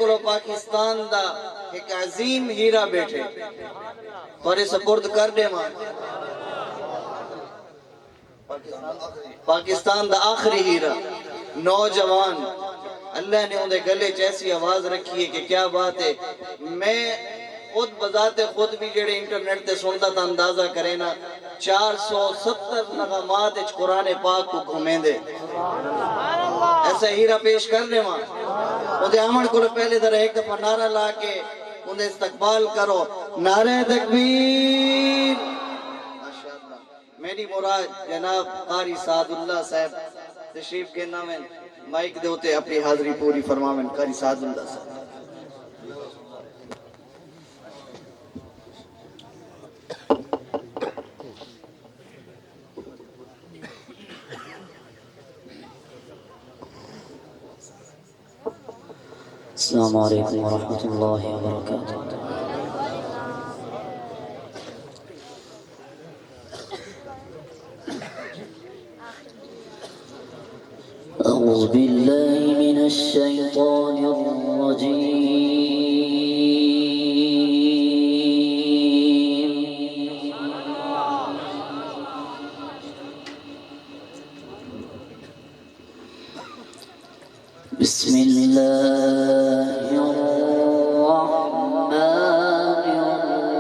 को पाकिस्तान दा एक अजीम हीरा बैठे पर सपुर्द कर दे मां पाकिस्तान दा आखिरी हीरा नौजवान अल्लाह ने उनके गले च ऐसी आवाज रखी है कि क्या बात है। मैं खुद बजाते खुद भी जेड़े इंटरनेट ते सुनता था अंदाजा करे ना 470 नगमात कुरान पाक को घुमेंदे ऐसा हीरा पेश कर दे मां उनके आमन को पहले तरह एक दफा नारा ला के उन्हें इस्तकबाल करो नारे तकबीर। माशाअल्लाह मेरी मुराद जनाब कारी सादुल्लाह साहब तशरीफ के नाम माइक दे होते अपनी हाजिरी पूरी फरमावन कारी सादुल्लाह साहब। अस्सलामु अलैकुम वरहमतुल्लाहि वबरकातुह। أعوذ بالله من الشيطان الرجيم. بسم الله الرحمن الرحيم.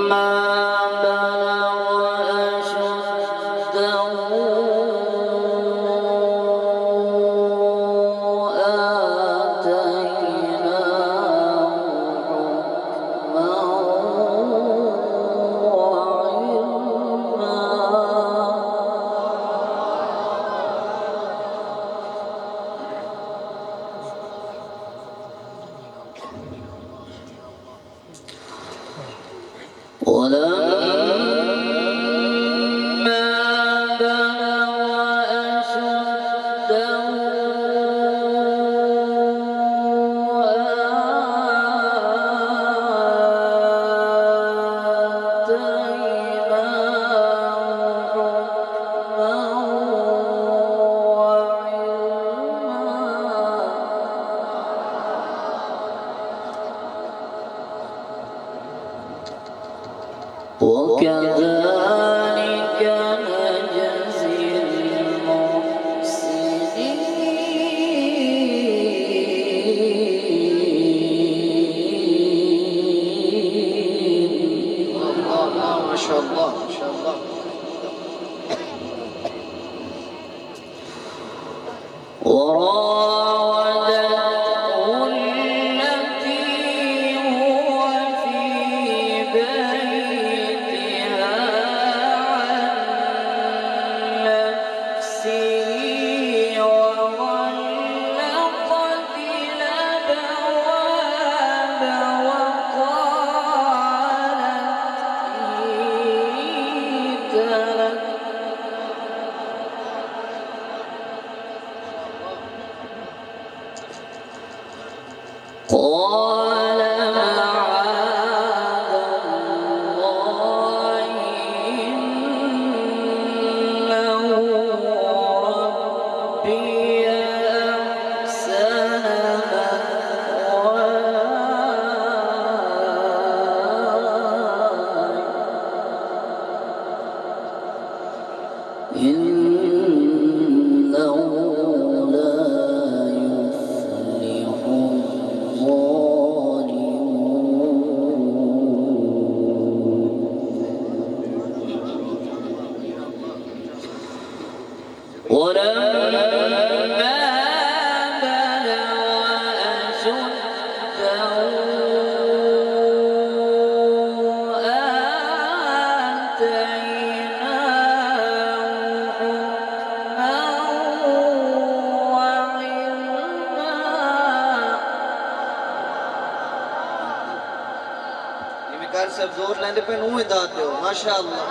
ولما بلغ أشده وكذلك نجزي المحسنين. ما شاء الله ما شاء الله. قال معاذ الله إنه ربي أحسن مثواي إنه لا يفلح ولما بلغ أشده آتيناه حكما وعلما. ये विकार सब जोर लेंदे पे नूं दाद दो माशाअल्लाह.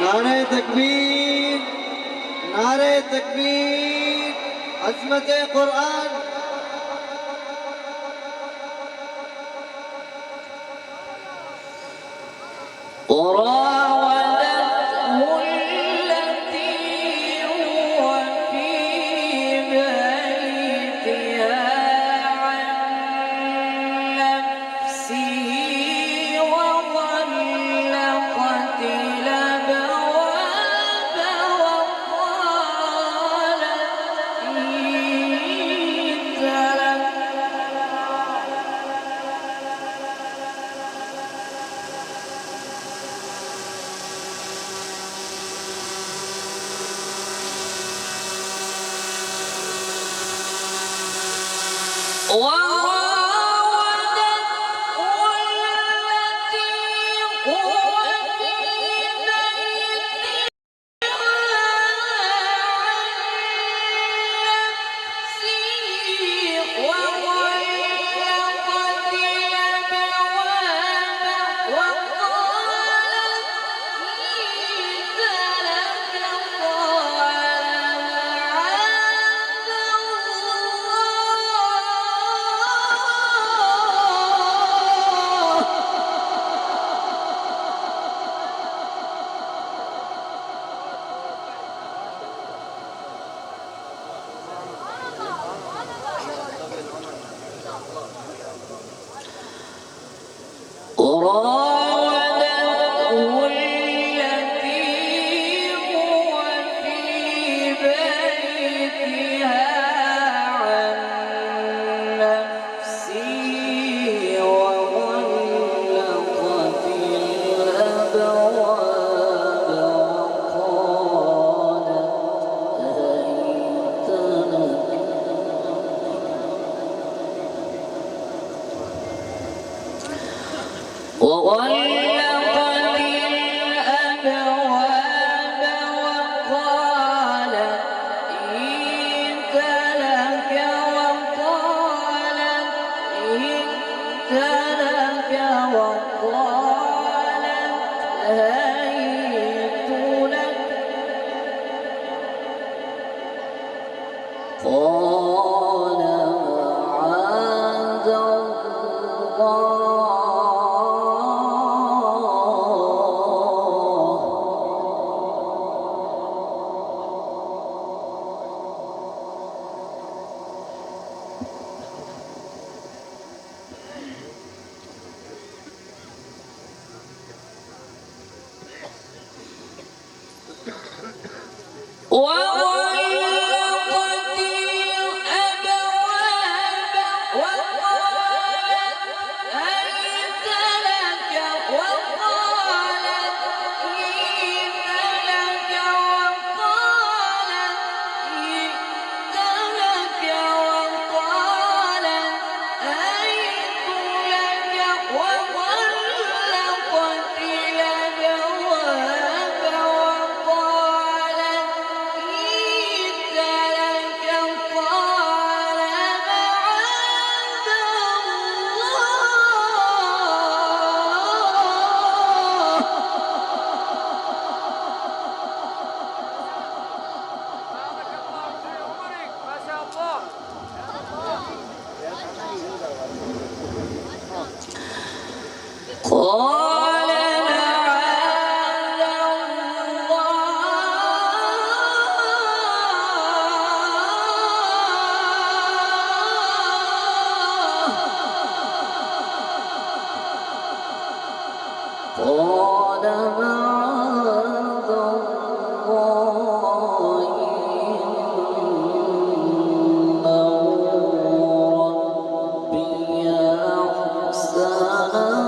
नारे तकबीर, नारे तकबीर, अज़मत कुरान। ربي أحسن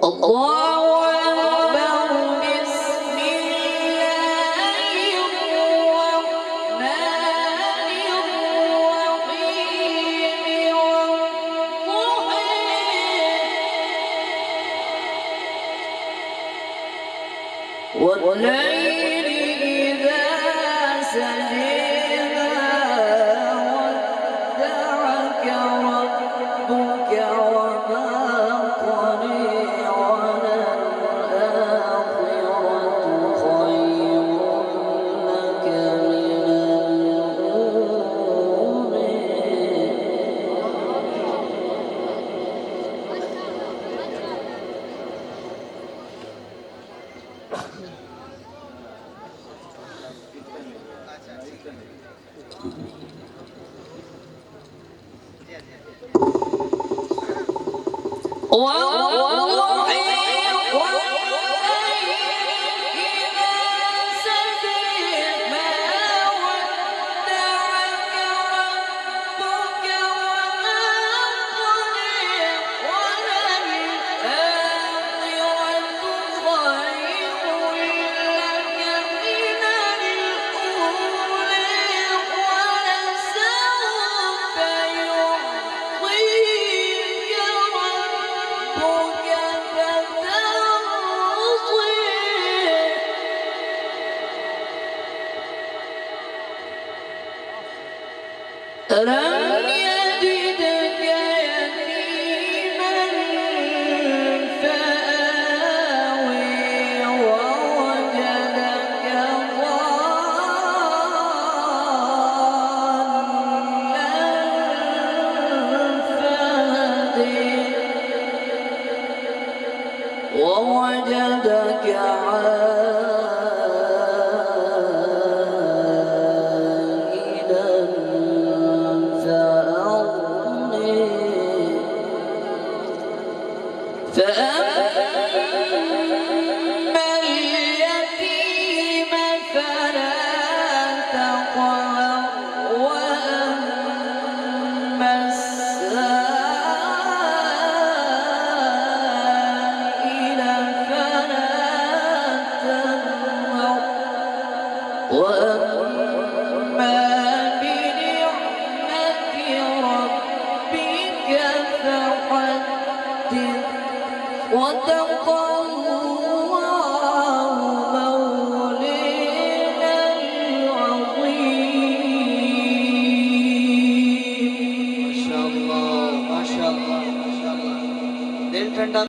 الله أكبر بسم الله الرحمن الرحيم والليل إذا سجى ودعك ربك وما قلي وللآخرة خير لك من الأولى ألم يجدك يتيما فآوي ووجدك ضالا فهدي ووجدك فأما اليتيم فلا تقهر وأما السائل فلا تنهر وأما بنعمة ربك فحدث وتق الله مولانا العظيم. ما شاء الله ما شاء الله ما شاء الله. दिल ठंडा